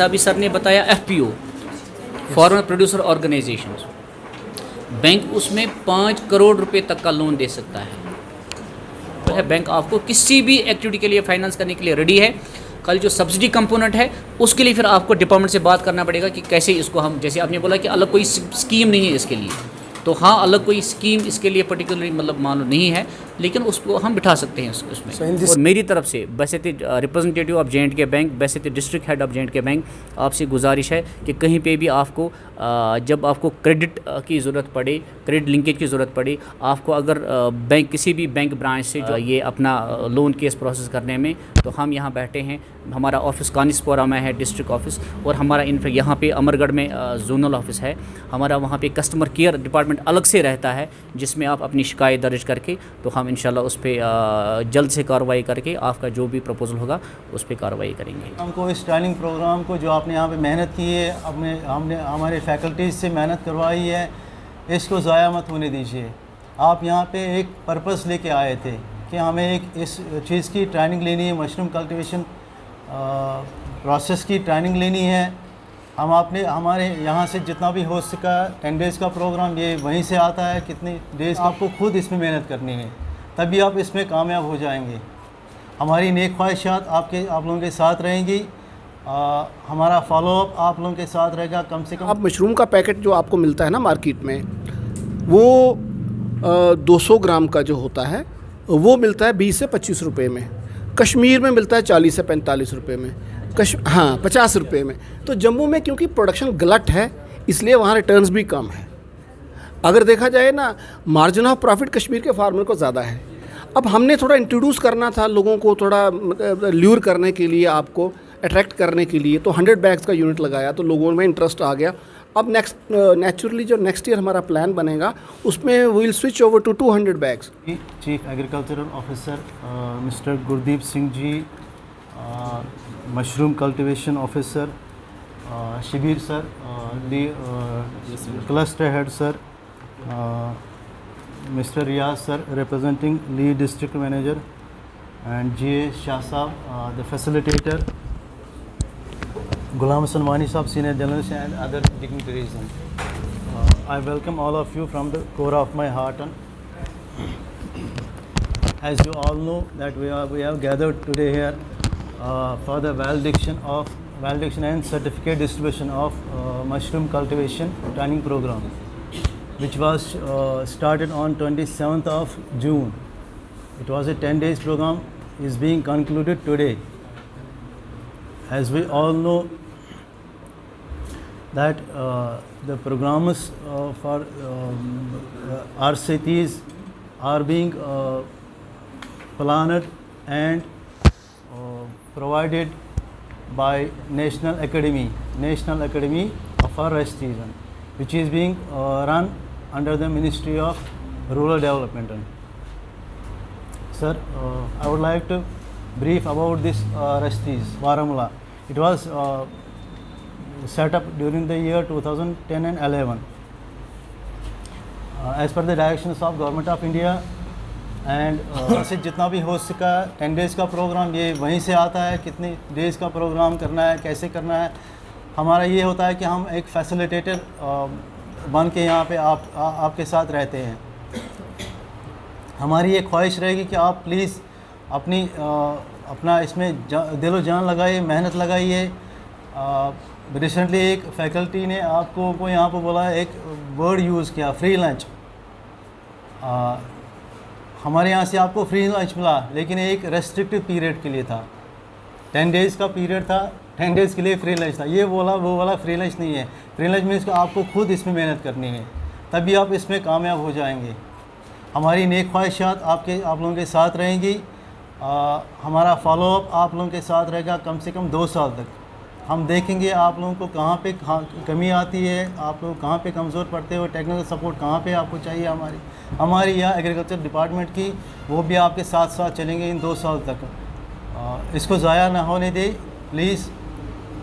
अभी सर ने बताया FPO, foreign producer organisation, bank उसमें 5 करोड़ रुपए तक का लोन दे सकता है। बैंक आपको किसी भी एक्टिविटी के लिए फाइनेंस करने के लिए रेडी है। कल जो सब्सिडी कंपोनेंट है उसके लिए फिर आपको डिपार्टमेंट से बात करना पड़ेगा कि कैसे इसको हम, जैसे आपने बोला कि अलग कोई स्कीम नहीं है इसके लिए, तो हाँ अलग कोई स्कीम इसके लिए पर्टिकुलरली मतलब मालूम नहीं है, लेकिन उसको हम बिठा सकते हैं उसमें। और मेरी तरफ से बैसित रिप्रेजेंटेटिव ऑफ J&K बैंक, बैसित district head of J&K bank, आपसे गुजारिश है कि कहीं पे भी आपको जब आपको क्रेडिट की ज़रूरत पड़े, क्रेडिट लिंकेज की ज़रूरत पड़े, आपको अगर बैंक किसी भी बैंक ब्रांच से जो ये अपना लोन केस प्रोसेस करने में, तो हम यहाँ बैठे हैं। हमारा ऑफिस कानिस्पोरा में है, डिस्ट्रिक्ट ऑफिस, और हमारा यहाँ पे अमरगढ़ में जोनल ऑफिस है। हमारा वहाँ पे कस्टमर केयर डिपार्टमेंट अलग से रहता है, जिसमें आप अपनी शिकायत दर्ज करके, तो हम इंशाल्लाह उस पर जल्द से कार्रवाई करके आपका जो भी प्रपोजल होगा उस पर कार्रवाई करेंगे। हमको इस ट्रेनिंग प्रोग्राम को जो आपने यहाँ पे मेहनत की है, हमने हमारे फैकल्टीज़ से मेहनत करवाई है, इसको ज़ाया मत होने दीजिए। आप यहाँ पे एक पर्पस लेके आए थे कि हमें एक इस चीज़ की ट्रेनिंग लेनी है, मशरूम कल्टीवेशन प्रोसेस की ट्रेनिंग लेनी है। हम आपने हमारे यहाँ से जितना भी हो सका 10 डेज़ का प्रोग्राम ये वहीं से आता है। कितने डेज़ आपको खुद इसमें मेहनत करनी है, तभी आप इसमें कामयाब हो जाएंगे। हमारी नेक ख्वाहिशात आप लोगों के साथ रहेंगी, हमारा फॉलोअप आप लोगों के साथ रहेगा। कम से कम आप मशरूम का पैकेट जो आपको मिलता है ना मार्केट में, वो 200 ग्राम का जो होता है वो मिलता है 20 से 25 रुपये में। कश्मीर में मिलता है 40 से 45 रुपये में, 50 रुपये में। तो जम्मू में क्योंकि प्रोडक्शन गलत है, इसलिए वहाँ रिटर्न्स भी कम है। अगर देखा जाए ना, मार्जिन ऑफ प्रॉफिट कश्मीर के फार्मर को ज़्यादा है। अब हमने थोड़ा इंट्रोड्यूस करना था लोगों को, थोड़ा ल्यूर करने के लिए, आपको अट्रैक्ट करने के लिए, तो 100 बैग्स का यूनिट लगाया, तो लोगों में इंटरेस्ट आ गया। अब नेचुरली जो नेक्स्ट ईयर हमारा प्लान बनेगा उसमें we will switch over to 200 bags. Chief agricultural officer mister Gurdeep Singh ji, mushroom cultivation officer Shibir sir, cluster head sir Mr. Riyaz sir, representing lead district manager, and G.A. Shah Saab, the facilitator, Ghulam Sanwani Saab, senior journalist, and other dignitaries. I welcome all of you from the core of my heart. As you all know that we have gathered today here for the validation and certificate distribution of mushroom cultivation training program, which was started on 27th of June. It was a 10 days program, is being concluded today. As we all know that the programs for RCTs are being planned and provided by National Academy of Forestry, which is being run under the Ministry of Rural Development. Sir, I would like to brief about this Resties, Baramulla. It was set up during the year 2010 and 11. As per the directions of Government of India, and से जितना भी हो सका 10 days का programme ये वहीं से आता है। कितने डेज़ का प्रोग्राम करना है, कैसे करना है, हमारा ये होता है कि हम एक फैसिलिटेटर बन के यहाँ पे आपके साथ रहते हैं। हमारी ये ख्वाहिश रहेगी कि आप प्लीज़ अपना इसमें दिलो जान लगाइए, मेहनत लगाइए। रिसेंटली एक फैकल्टी ने आपको को यहाँ पर बोला, एक वर्ड यूज़ किया, फ्री लंच। हमारे यहाँ से आपको फ्री लंच मिला, लेकिन एक रेस्ट्रिक्टिव पीरियड के लिए था। 10 डेज़ का पीरियड था, 10 डेज़ के लिए फ्री लंच था। ये बोला वो वाला फ्री लंच नहीं है। फ्री लंच मीन्स आपको खुद इसमें मेहनत करनी है, तभी आप इसमें कामयाब हो जाएंगे। हमारी नेक ख्वाहिशात आप लोगों के साथ रहेंगी, हमारा फॉलोअप आप लोगों के साथ रहेगा कम से कम 2 साल तक। हम देखेंगे आप लोगों को कहाँ पे कमी आती है, आप लोग कहाँ पे कमज़ोर पड़ते हो, टेक्निकल सपोर्ट कहाँ पे आपको चाहिए। हमारी यहाँ एग्रीकल्चर डिपार्टमेंट की वो भी आपके साथ साथ चलेंगे इन 2 साल तक। इसको ज़ाया ना होने दे प्लीज़।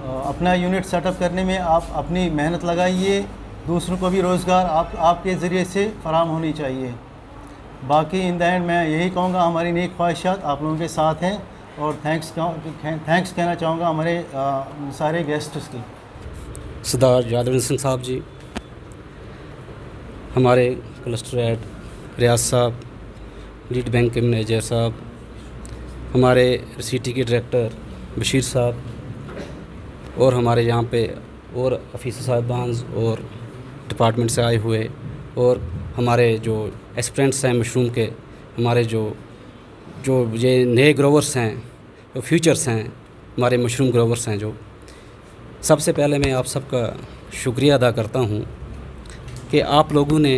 अपना यूनिट सेटअप करने में आप अपनी मेहनत लगाइए, दूसरों को भी रोज़गार आपके ज़रिए से फराहम होनी चाहिए। बाकी इन द एंड मैं यही कहूँगा, हमारी नेक ख्वाहिशात आप लोगों के साथ हैं। और थैंक्स कहना चाहूँगा हमारे सारे गेस्ट्स की। सरदार यादव सिंह साहब जी, हमारे क्लस्टर हेड रियाज साहब, लीड बैंक के मैनेजर साहब, हमारे सिटी के डायरेक्टर बशीर साहब, और हमारे यहाँ पे और ऑफिसर साहबान और डिपार्टमेंट से आए हुए, और हमारे जो एस्पिरेंट्स हैं मशरूम के, हमारे जो ये नए ग्रोवर्स हैं, जो फ्यूचर्स हैं, हमारे मशरूम ग्रोवर्स हैं, जो सबसे पहले मैं आप सबका शुक्रिया अदा करता हूँ कि आप लोगों ने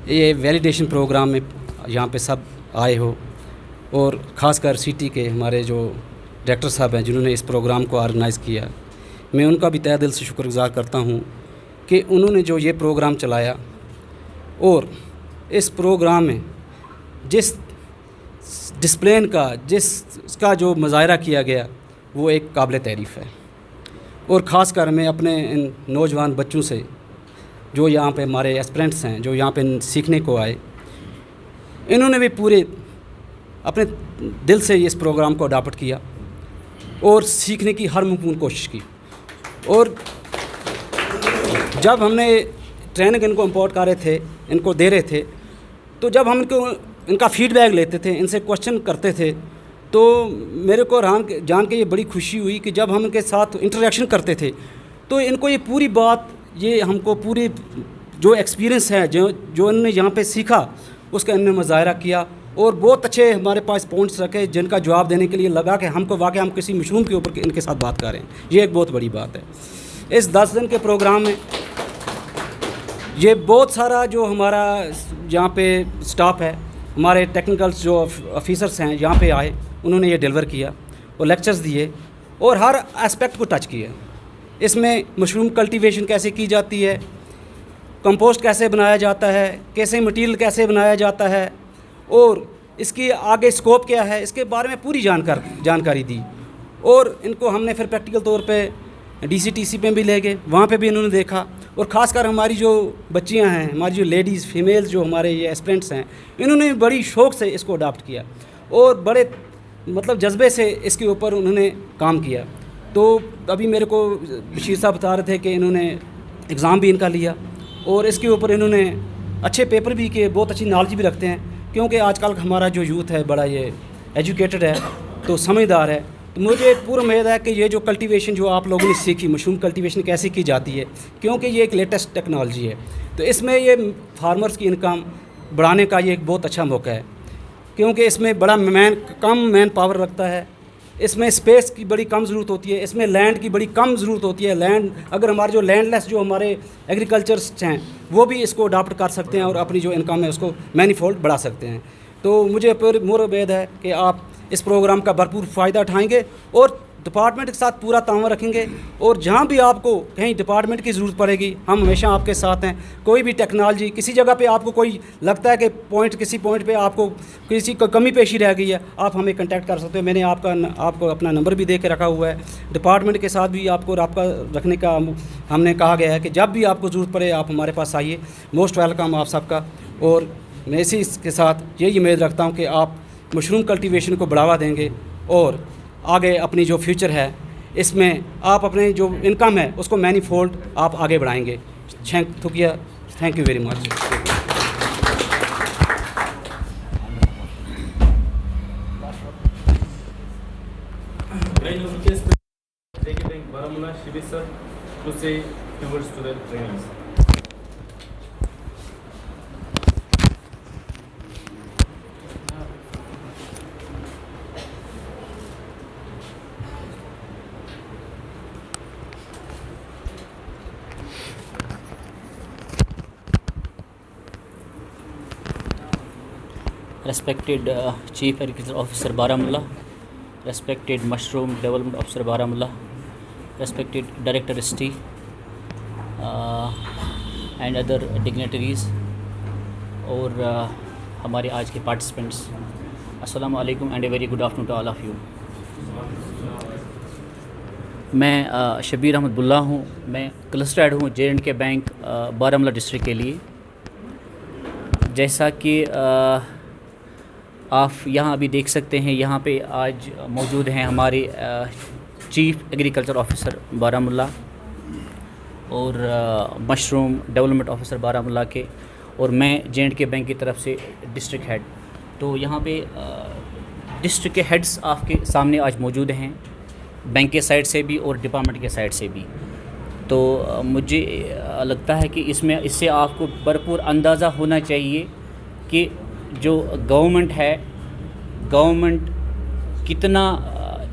ये वैलिडेशन प्रोग्राम में यहाँ पे सब आए हो, और ख़ासकर सिटी के हमारे जो डायरेक्टर साहब हैं जिन्होंने इस प्रोग्राम को ऑर्गेनाइज़ किया, मैं उनका भी तहे दिल से शुक्रगुज़ार करता हूँ कि उन्होंने जो ये प्रोग्राम चलाया, और इस प्रोग्राम में जिस डिस्प्लेन का जिसका जो मुजाहरा किया गया वो एक काबिल तारीफ़ है। और ख़ासकर मैं अपने इन नौजवान बच्चों से जो यहाँ पे हमारे एस्पिरेंट्स हैं, जो यहाँ पे सीखने को आए, इन्होंने भी पूरे अपने दिल से इस प्रोग्राम को अडॉप्ट किया और सीखने की हर मुमकिन कोशिश की। और जब हमने ट्रेनिंग इनको इम्पोर्ट कर रहे थे, इनको दे रहे थे, तो जब हम इनका फीडबैक लेते थे, इनसे क्वेश्चन करते थे, तो मेरे को जान के ये बड़ी खुशी हुई कि जब हम इनके साथ इंटरेक्शन करते थे तो इनको ये पूरी बात, ये हमको पूरी जो एक्सपीरियंस है, जो इन्होंने यहाँ पे सीखा, उसका इन्होंने मुजाहरा किया, और बहुत अच्छे हमारे पास पॉइंट्स रखे जिनका जवाब देने के लिए लगा कि हमको वाकई हम किसी मशरूम के ऊपर इनके साथ बात कर रहे हैं। ये एक बहुत बड़ी बात है। इस 10 दिन के प्रोग्राम में ये बहुत सारा जो हमारा यहाँ पे स्टाफ है, हमारे टेक्निकल्स जो ऑफिसर्स हैं यहाँ पे आए, उन्होंने ये डिलीवर किया और लेक्चर्स दिए और हर एस्पेक्ट को टच किया। इसमें मशरूम कल्टीवेशन कैसे की जाती है, कंपोस्ट कैसे बनाया जाता है, कैसे मटीरियल कैसे बनाया जाता है, और इसकी आगे स्कोप क्या है, इसके बारे में पूरी जानकारी दी। और इनको हमने फिर प्रैक्टिकल तौर पे DCTC पे भी ले गए, वहाँ पे भी इन्होंने देखा। और ख़ासकर हमारी जो बच्चियाँ हैं, हमारी जो लेडीज़ फीमेल्स जो हमारे ये एस्पिरेंट्स हैं, इन्होंने बड़ी शौक़ से इसको अडॉप्ट किया और बड़े मतलब जज्बे से इसके ऊपर उन्होंने काम किया। तो अभी मेरे को बशीर साहब बता रहे थे कि इन्होंने एग्ज़ाम भी इनका लिया और इसके ऊपर इन्होंने अच्छे पेपर भी किए, बहुत अच्छी नॉलेज भी रखते हैं, क्योंकि आजकल हमारा जो यूथ है बड़ा ये एजुकेटेड है, तो समझदार है। तो मुझे पूरी उम्मीद है कि ये जो कल्टीवेशन जो आप लोगों ने सीखी, मशरूम कल्टीवेशन कैसे की जाती है, क्योंकि ये एक लेटेस्ट टेक्नोलॉजी है, तो इसमें ये फार्मर्स की इनकम बढ़ाने का ये एक बहुत अच्छा मौका है, क्योंकि इसमें बड़ा कम मैन पावर लगता है, इसमें स्पेस की बड़ी कम ज़रूरत होती है, इसमें लैंड की बड़ी कम ज़रूरत होती है। लैंड अगर हमारे जो लैंडलेस जो हमारे एग्रीकल्चर्स हैं वो भी इसको अडॉप्ट कर सकते हैं और अपनी जो इनकम है उसको मैनीफोल्ड बढ़ा सकते हैं। तो मुझे पूरी उम्मीद है कि आप इस प्रोग्राम का भरपूर फ़ायदा उठाएंगे और डिपार्टमेंट के साथ पूरा ताउन रखेंगे, और जहाँ भी आपको कहीं डिपार्टमेंट की ज़रूरत पड़ेगी हम हमेशा आपके साथ हैं। कोई भी टेक्नोलॉजी किसी जगह पे आपको कोई लगता है कि किसी पॉइंट पे आपको किसी को कमी पेशी रह गई है, आप हमें कांटेक्ट कर सकते हो। मैंने आपको अपना नंबर भी दे के रखा हुआ है। डिपार्टमेंट के साथ भी आपको रब्ता रखने का हमने कहा गया है कि जब भी आपको ज़रूरत पड़े आप हमारे पास आइए। मोस्ट वेलकम आप सबका। और मैं इसी के साथ यही उम्मीद रखता हूँ कि आप मशरूम कल्टीवेशन को बढ़ावा देंगे और आगे अपनी जो फ्यूचर है इसमें आप अपने जो इनकम है उसको मैनीफोल्ड आप आगे बढ़ाएंगे। Thank you very much. Respected Chief Agriculture Officer Baramulla, respected Mushroom Development Officer Baramulla, respected Director ST and other dignitaries और हमारे आज के participants, अस्सलाम वालेकुम and a very good afternoon to all of you। मैं शबीर अहमद बुल्ला हूँ, मैं क्लस्टर हेड हूँ J&K बैंक बारामूला डिस्ट्रिक्ट के लिए। जैसा कि आप यहाँ अभी देख सकते हैं, यहाँ पे आज मौजूद हैं हमारे चीफ एग्रीकल्चर ऑफिसर बारामुल्ला और मशरूम डेवलपमेंट ऑफिसर बारामुल्ला के, और मैं J&K बैंक की तरफ से डिस्ट्रिक्ट हेड। तो यहाँ पे डिस्ट्रिक्ट के हेड्स आपके सामने आज मौजूद हैं, बैंक के साइड से भी और डिपार्टमेंट के साइड से भी। तो मुझे लगता है कि इससे आपको भरपूर अंदाज़ा होना चाहिए कि जो गवर्नमेंट है, गवर्नमेंट कितना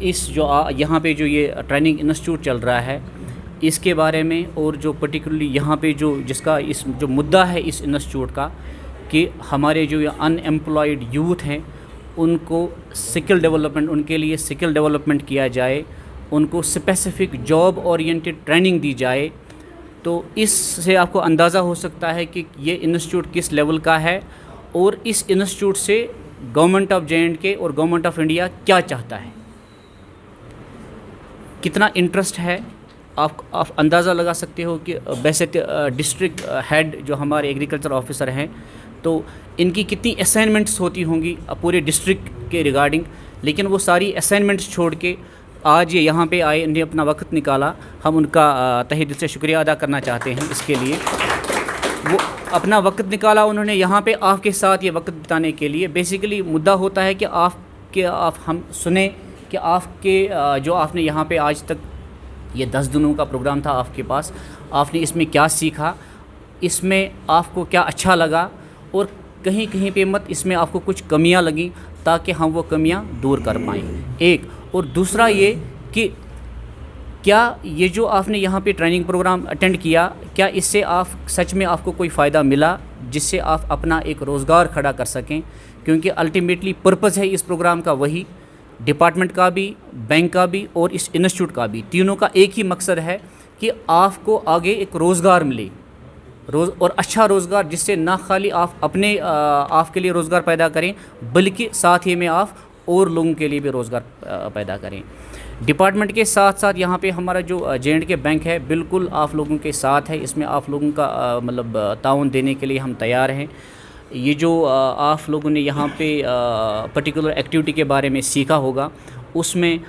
इस जो यहाँ पे जो ये ट्रेनिंग इंस्टीट्यूट चल रहा है इसके बारे में, और जो पर्टिकुलरली यहाँ पे जिसका इस जो मुद्दा है इस इंस्टीट्यूट का कि हमारे जो ये अनएम्प्लॉयड यूथ हैं उनको स्किल डेवलपमेंट, उनके लिए स्किल डेवलपमेंट किया जाए, उनको स्पेसिफिक जॉब ओरिएंटेड ट्रेनिंग दी जाए। तो इससे आपको अंदाज़ा हो सकता है कि ये इंस्टीट्यूट किस लेवल का है और इस इंस्टीट्यूट से गवर्नमेंट ऑफ J&K और गवर्नमेंट ऑफ इंडिया क्या चाहता है, कितना इंटरेस्ट है। आप अंदाज़ा लगा सकते हो कि वैसे डिस्ट्रिक्ट हेड जो हमारे एग्रीकल्चर ऑफिसर हैं तो इनकी कितनी असाइनमेंट्स होती होंगी पूरे डिस्ट्रिक्ट के रिगार्डिंग, लेकिन वो सारी असाइनमेंट्स छोड़ के आज ये यहाँ पे आए, इन्हें अपना वक्त निकाला। हम उनका तहे दिल से शुक्रिया अदा करना चाहते हैं इसके लिए। वो अपना वक्त निकाला उन्होंने यहाँ पे आपके साथ ये वक्त बिताने के लिए। बेसिकली मुद्दा होता है कि हम सुने कि आपके जो आपने यहाँ पे आज तक ये 10 दिनों का प्रोग्राम था आपके पास, आपने इसमें क्या सीखा, इसमें आपको क्या अच्छा लगा, और कहीं कहीं पे मत इसमें आपको कुछ कमियां लगी ताकि हम वो कमियां दूर कर पाएँ, एक। और दूसरा ये कि क्या ये जो आपने यहाँ पे ट्रेनिंग प्रोग्राम अटेंड किया, क्या इससे आप सच में आपको कोई फ़ायदा मिला जिससे आप अपना एक रोज़गार खड़ा कर सकें, क्योंकि अल्टीमेटली पर्पज़ है इस प्रोग्राम का वही, डिपार्टमेंट का भी, बैंक का भी और इस इंस्टीट्यूट का भी, तीनों का एक ही मकसद है कि आपको आगे एक रोज़गार मिले, और अच्छा रोज़गार, जिससे ना खाली आप अपने आपके लिए रोज़गार पैदा करें बल्कि साथ ही में आप और लोगों के लिए भी रोज़गार पैदा करें। डिपार्टमेंट के साथ साथ यहाँ पे हमारा जो J&K बैंक है बिल्कुल आप लोगों के साथ है, इसमें आप लोगों का मतलब ताउन देने के लिए हम तैयार हैं। ये जो आप लोगों ने यहाँ पे पर्टिकुलर एक्टिविटी के बारे में सीखा होगा, उसमें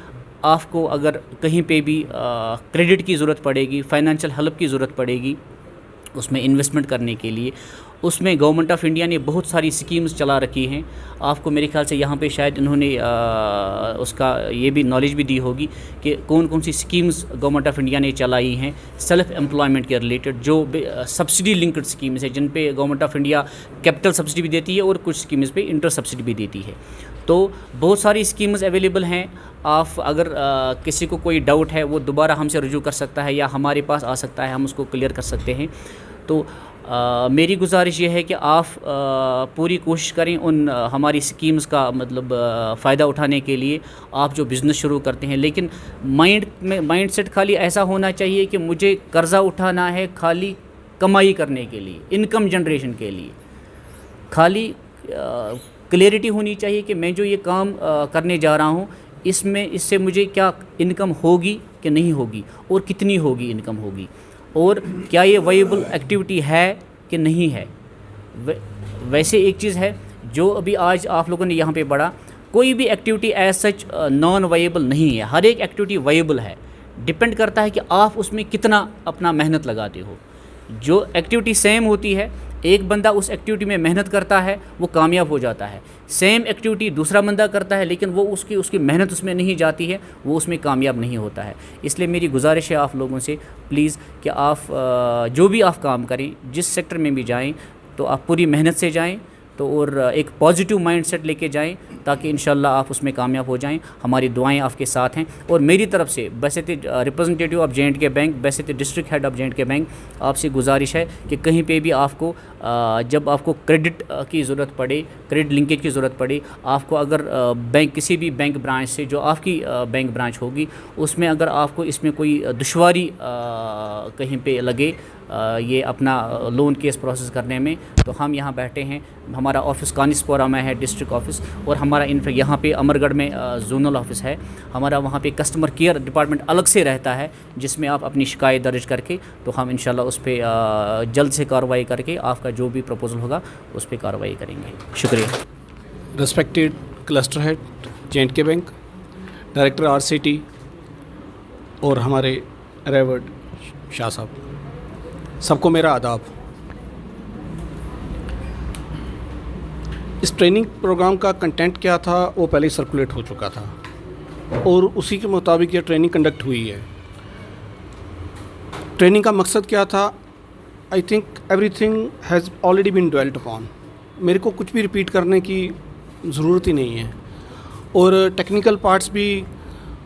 आपको अगर कहीं पे भी क्रेडिट की ज़रूरत पड़ेगी, फाइनेंशियल हेल्प की ज़रूरत पड़ेगी उसमें इन्वेस्टमेंट करने के लिए, उसमें गवर्नमेंट ऑफ इंडिया ने बहुत सारी स्कीम्स चला रखी हैं। आपको मेरे ख्याल से यहाँ पे शायद इन्होंने उसका ये भी नॉलेज भी दी होगी कि कौन कौन सी स्कीम्स गवर्नमेंट ऑफ इंडिया ने चलाई हैं सेल्फ एम्प्लॉयमेंट के रिलेटेड, जो सब्सिडी लिंक्ड स्कीम्स है जिन पे government of India capital subsidy भी देती है और कुछ स्कीम्स पे इंटरेस्ट सब्सिडी भी देती है। तो बहुत सारी स्कीम्स अवेलेबल हैं। आप अगर किसी को कोई डाउट है वो दोबारा हमसे रुजू कर सकता है या हमारे पास आ सकता है, हम उसको क्लियर कर सकते हैं। तो मेरी गुजारिश ये है कि आप पूरी कोशिश करें उन हमारी स्कीम्स का मतलब फ़ायदा उठाने के लिए। आप जो बिज़नेस शुरू करते हैं, लेकिन माइंड सेट खाली ऐसा होना चाहिए कि मुझे कर्ज़ा उठाना है खाली कमाई करने के लिए, इनकम जनरेशन के लिए। खाली क्लियरिटी होनी चाहिए कि मैं जो ये काम करने जा रहा हूँ इससे मुझे क्या इनकम होगी कि नहीं होगी, और कितनी होगी इनकम होगी, और क्या ये वायबल एक्टिविटी है कि नहीं है। वैसे एक चीज़ है जो अभी आज आप लोगों ने यहाँ पे पढ़ा, कोई भी activity as such non viable नहीं है, हर एक एक्टिविटी वायबल है। डिपेंड करता है कि आप उसमें कितना अपना मेहनत लगाते हो। जो एक्टिविटी सेम होती है, एक बंदा उस एक्टिविटी में मेहनत करता है वो कामयाब हो जाता है, सेम एक्टिविटी दूसरा बंदा करता है लेकिन वो उसकी मेहनत उसमें नहीं जाती है, वो उसमें कामयाब नहीं होता है। इसलिए मेरी गुजारिश है आप लोगों से प्लीज़ कि आप जो भी आप काम करें, जिस सेक्टर में भी जाएं, तो आप पूरी मेहनत से जाएं, तो और एक पॉजिटिव माइंडसेट लेके जाएं ताकि इंशाल्लाह आप उसमें कामयाब हो जाएं। हमारी दुआएं आपके साथ हैं। और मेरी तरफ से वैसे तो रिप्रेजेंटेटिव ऑफ J&K बैंक, वैसे तो district head of J&K bank, आपसे गुजारिश है कि कहीं पे भी आपको जब आपको क्रेडिट की ज़रूरत पड़े, क्रेडिट लिंकेज की ज़रूरत पड़े, आपको अगर बैंक किसी भी बैंक ब्रांच से जो आपकी बैंक ब्रांच होगी उसमें अगर आपको इसमें कोई दुश्वारी कहीं पे लगे ये अपना लोन केस प्रोसेस करने में, तो हम यहाँ बैठे हैं। हमारा ऑफिस कानिस्पोरा में है, डिस्ट्रिक्ट ऑफिस, और हमारा इनफैक्ट यहाँ पे अमरगढ़ में जोनल ऑफिस है हमारा। वहाँ पे कस्टमर केयर डिपार्टमेंट अलग से रहता है जिसमें आप अपनी शिकायत दर्ज करके, तो हम इंशाल्लाह उस पर जल्द से कार्रवाई करके आपका जो भी प्रपोज़ल होगा उस पर कार्रवाई करेंगे। शुक्रिया। Respected cluster head J&K bank, director RCT और हमारे रेवर्ड शाह साहब, सबको मेरा आदाब। इस ट्रेनिंग प्रोग्राम का कंटेंट क्या था वो पहले ही सर्कुलेट हो चुका था और उसी के मुताबिक ये ट्रेनिंग कंडक्ट हुई है। ट्रेनिंग का मकसद क्या था? I think everything has already been dwelt upon. मेरे को कुछ भी रिपीट करने की ज़रूरत ही नहीं है और टेक्निकल पार्ट्स भी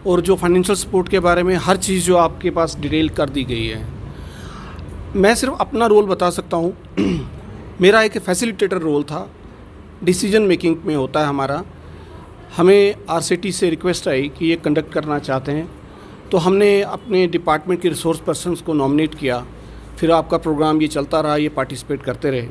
और जो फाइनेंशियल सपोर्ट के बारे में हर चीज़ जो आपके पास डिटेल कर दी गई है। मैं सिर्फ अपना रोल बता सकता हूँ। मेरा एक फैसिलिटेटर रोल था, डिसीजन मेकिंग में होता है हमारा। हमें RCT से रिक्वेस्ट आई कि ये कंडक्ट करना चाहते हैं, तो हमने अपने डिपार्टमेंट के रिसोर्स पर्सन्स को नॉमिनेट किया। फिर आपका प्रोग्राम ये चलता रहा, ये पार्टिसिपेट करते रहे।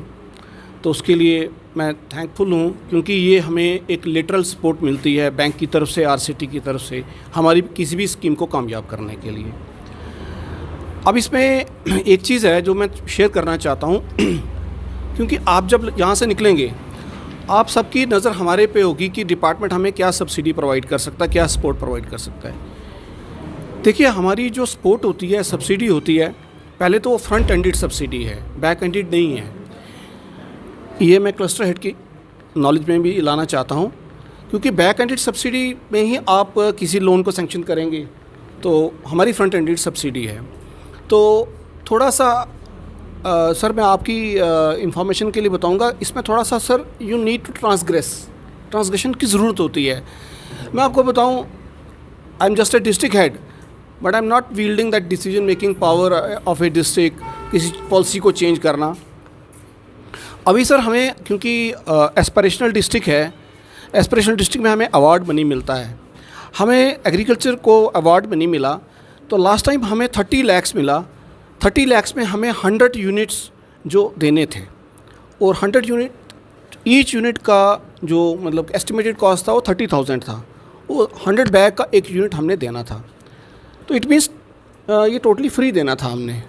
तो उसके लिए मैं थैंकफुल हूँ क्योंकि ये हमें एक लेटरल सपोर्ट मिलती है बैंक की तरफ से, RCT की तरफ से, हमारी किसी भी स्कीम को कामयाब करने के लिए। अब इसमें एक चीज़ है जो मैं शेयर करना चाहता हूँ क्योंकि आप जब यहाँ से निकलेंगे आप सबकी नज़र हमारे पे होगी कि डिपार्टमेंट हमें क्या सब्सिडी प्रोवाइड कर सकता है, क्या सपोर्ट प्रोवाइड कर सकता है। देखिए, हमारी जो सपोर्ट होती है, सब्सिडी होती है, पहले तो वो फ्रंट एंडेड सब्सिडी है, बैक एंडेड नहीं है। ये मैं क्लस्टर हेड की नॉलेज में भी लाना चाहता हूँ क्योंकि बैक एंडेड सब्सिडी में ही आप किसी लोन को सैंक्शन करेंगे, तो हमारी फ्रंट एंडेड सब्सिडी है। तो थोड़ा सा सर मैं आपकी इंफॉर्मेशन के लिए बताऊंगा, इसमें थोड़ा सा sir you need to transgression की ज़रूरत होती है। मैं आपको बताऊं, I am just a district head but I am not wielding that decision making power of a district, किसी पॉलिसी को चेंज करना। अभी सर हमें क्योंकि एस्पिरेशनल डिस्ट्रिक्ट है, एस्पिरेशनल डिस्ट्रिक्ट में हमें अवार्ड मनी मिलता है। हमें एग्रीकल्चर को अवार्ड मनी मिला, तो लास्ट टाइम हमें 30 लाख मिला। 30 लाख में हमें 100 यूनिट्स जो देने थे और 100 यूनिट, ईच यूनिट का जो मतलब एस्टिमेटेड कॉस्ट था वो 30,000 था। वो 100 बैग का एक यूनिट हमने देना था, तो इट मीन्स ये टोटली फ्री देना था हमने।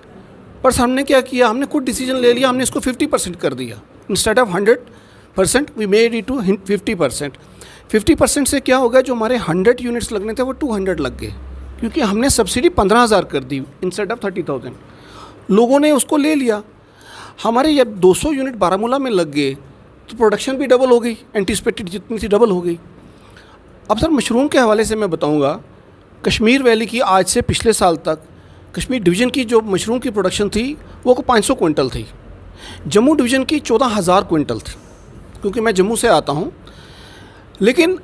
पर हमने क्या किया, हमने खुद डिसीजन ले लिया, हमने इसको 50% कर दिया। Instead of 100% we made it to 50%। 50% से क्या हो गया, जो हमारे 100 यूनिट्स लगने थे वो 200 लग गए क्योंकि हमने सब्सिडी 15,000 कर दी इंस्टेड ऑफ 30,000। लोगों ने उसको ले लिया। हमारे जब 200 यूनिट बारामूला में लग गए तो प्रोडक्शन भी डबल हो गई, एंटिसिपेटेड जितनी थी डबल हो गई। अब सर मशरूम के हवाले से मैं बताऊंगा, कश्मीर वैली की आज से पिछले साल तक कश्मीर डिवीज़न की जो मशरूम की प्रोडक्शन थी वो 500 क्विंटल थी। जम्मू डिवीज़न की 14,000 क्विंटल थी क्योंकि मैं जम्मू से आता हूँ। लेकिन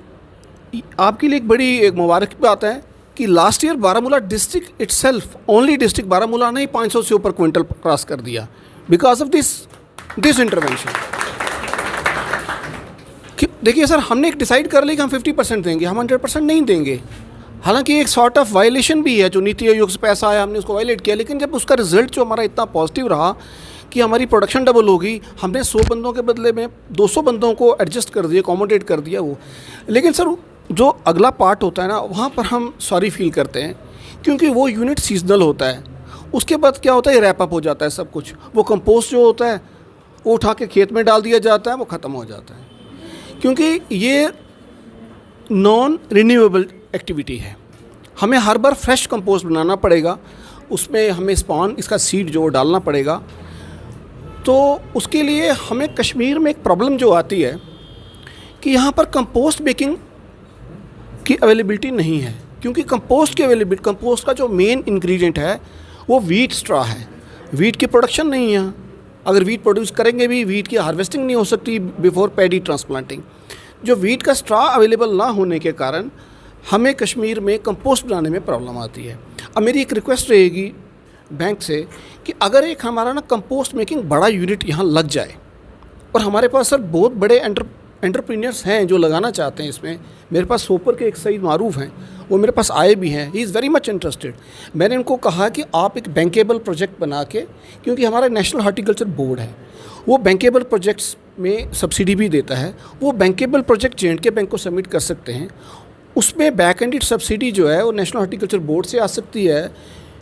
आपके लिए एक बड़ी एक मुबारक बात है कि last year Baramulla district itself, only district Baramulla ने 500 से ऊपर क्विंटल क्रॉस कर दिया बिकॉज ऑफ दिस इंटरवेंशन। देखिए सर, हमने एक डिसाइड कर लिया कि हम 50% देंगे, हम 100% नहीं देंगे। हालांकि एक सॉर्ट ऑफ वायलेशन भी है, जो नीति आयोग से पैसा आया हमने उसको वायलेट किया, लेकिन जब उसका रिजल्ट जो हमारा इतना पॉजिटिव रहा कि हमारी प्रोडक्शन डबल हो गई, हमने 100 बंदों के बदले में 200 बंदों को एडजस्ट कर दिया, अकोमोडेट कर दिया वो। लेकिन सर जो अगला पार्ट होता है ना, वहाँ पर हम सॉरी फील करते हैं क्योंकि वो यूनिट सीजनल होता है। उसके बाद क्या होता है, रैप अप हो जाता है सब कुछ। वो कंपोस्ट जो होता है वो उठा के खेत में डाल दिया जाता है, वो ख़त्म हो जाता है क्योंकि ये नॉन रिन्यूएबल एक्टिविटी है। हमें हर बार फ्रेश कंपोस्ट बनाना पड़ेगा, उसमें हमें स्पॉन इसका सीड जो डालना पड़ेगा। तो उसके लिए हमें कश्मीर में एक प्रॉब्लम जो आती है कि यहाँ पर कंपोस्ट मेकिंग की अवेलेबिलिटी नहीं है क्योंकि कंपोस्ट का जो मेन इंग्रेडिएंट है वो वीट स्ट्रा है। वीट की प्रोडक्शन नहीं है। अगर वीट प्रोड्यूस करेंगे भी, वीट की हार्वेस्टिंग नहीं हो सकती बिफोर पैडी ट्रांसप्लांटिंग। जो वीट का स्ट्रा अवेलेबल ना होने के कारण हमें कश्मीर में कंपोस्ट बनाने में प्रॉब्लम आती है। अब मेरी एक रिक्वेस्ट रहेगी बैंक से कि अगर एक हमारा ना कंपोस्ट मेकिंग बड़ा यूनिट यहाँ लग जाए, और हमारे पास सर बहुत बड़े एंटरप्रेन्योर्स हैं जो लगाना चाहते हैं इसमें। मेरे पास सोपर के एक सईद मारूफ हैं, वो मेरे पास आए भी हैं, he is very much interested. मैंने उनको कहा कि आप एक बैंकेबल प्रोजेक्ट बना के, क्योंकि हमारा नेशनल हॉर्टिकल्चर बोर्ड है, वो बैंकेबल प्रोजेक्ट्स में सब्सिडी भी देता है, वो बैंकेबल प्रोजेक्ट J&K बैंक को सबमिट कर सकते हैं। उसमें बैक एंडेड सब्सिडी जो है वो नेशनल हॉर्टिकल्चर बोर्ड से आ सकती है।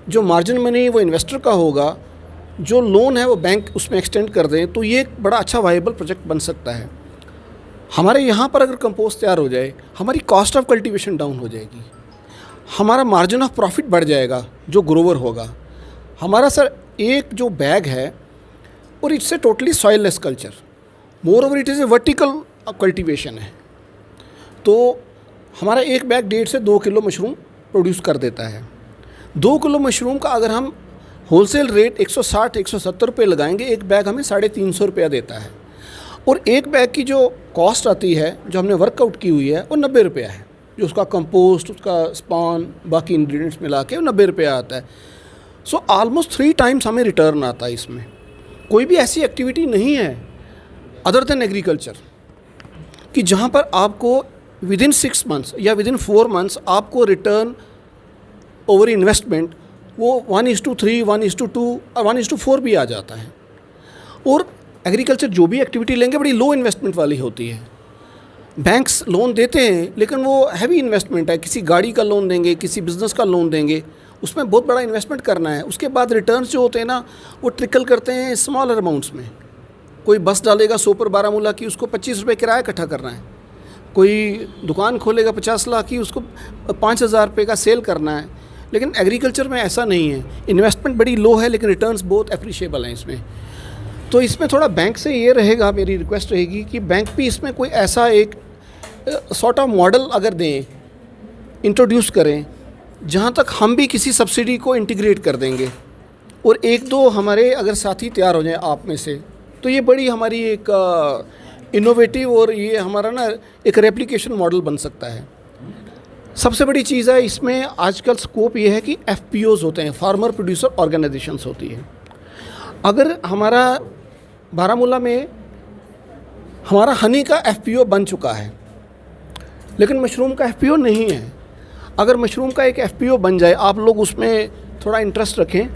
जो मार्जिन मनी वो इन्वेस्टर का होगा, जो लोन है वो बैंक उसमें एक्सटेंड कर दें, तो ये एक बड़ा अच्छा वायबल प्रोजेक्ट बन सकता है। हमारे यहाँ पर अगर कंपोस्ट तैयार हो जाए, हमारी कॉस्ट ऑफ कल्टीवेशन डाउन हो जाएगी, हमारा मार्जिन ऑफ प्रॉफिट बढ़ जाएगा जो ग्रोवर होगा। हमारा सर एक जो बैग है, और it's a totally soilless culture, more over it is a vertical cultivation है। तो हमारा एक बैग 1.5 से 2 किलो मशरूम प्रोड्यूस कर देता है। 2 किलो मशरूम का अगर हम होलसेल रेट 160-170 रुपये लगाएंगे, एक बैग हमें 350 रुपया देता है। और एक बैग की जो कॉस्ट आती है, जो हमने वर्कआउट की हुई है, वो 90 रुपया है। जो उसका कंपोस्ट, उसका स्पान, बाकी इंग्रेडिएंट्स मिला के वो 90 रुपया आता है। सो ऑलमोस्ट 3 टाइम्स हमें रिटर्न आता है इसमें। कोई भी ऐसी एक्टिविटी नहीं है अदर देन एग्रीकल्चर कि जहाँ पर आपको विदिन 6 मंथ्स या विदिन 4 मंथ्स आपको रिटर्न ओवर इन्वेस्टमेंट वो 1:3, 1:2, 1:4 भी आ जाता है। और एग्रीकल्चर जो भी एक्टिविटी लेंगे बड़ी लो इन्वेस्टमेंट वाली होती है। बैंक्स लोन देते हैं लेकिन वो हैवी इन्वेस्टमेंट है, किसी गाड़ी का लोन देंगे, किसी बिज़नेस का लोन देंगे, उसमें बहुत बड़ा इन्वेस्टमेंट करना है। उसके बाद रिटर्न्स जो होते हैं ना, वो ट्रिकल करते हैं स्मॉलर अमाउंट्स में। कोई बस डालेगा सोपर बारामूला की, उसको 25 रुपये किराया इकट्ठा करना है। कोई दुकान खोलेगा 50 लाख की, उसको 5,000 रुपये का सेल करना है। लेकिन एग्रीकल्चर में ऐसा नहीं है, इन्वेस्टमेंट बड़ी लो है लेकिन रिटर्न्स बहुत अप्रिशिएबल हैं इसमें। तो इसमें थोड़ा बैंक से ये रहेगा, मेरी रिक्वेस्ट रहेगी कि बैंक भी इसमें कोई ऐसा एक सॉर्ट ऑफ मॉडल अगर दें, इंट्रोड्यूस करें, जहाँ तक हम भी किसी सब्सिडी को इंटीग्रेट कर देंगे और 1-2 हमारे अगर साथी तैयार हो जाएं आप में से, तो ये बड़ी हमारी एक इनोवेटिव और ये हमारा ना एक रेप्लिकेशन मॉडल बन सकता है। सबसे बड़ी चीज़ है इसमें आजकल स्कोप ये है कि FPOs होते हैं, फार्मर प्रोड्यूसर ऑर्गेनाइजेशंस होती है। अगर हमारा बारामूला में हमारा हनी का FPO बन चुका है लेकिन मशरूम का FPO नहीं है, अगर मशरूम का एक FPO बन जाए, आप लोग उसमें थोड़ा इंटरेस्ट रखें,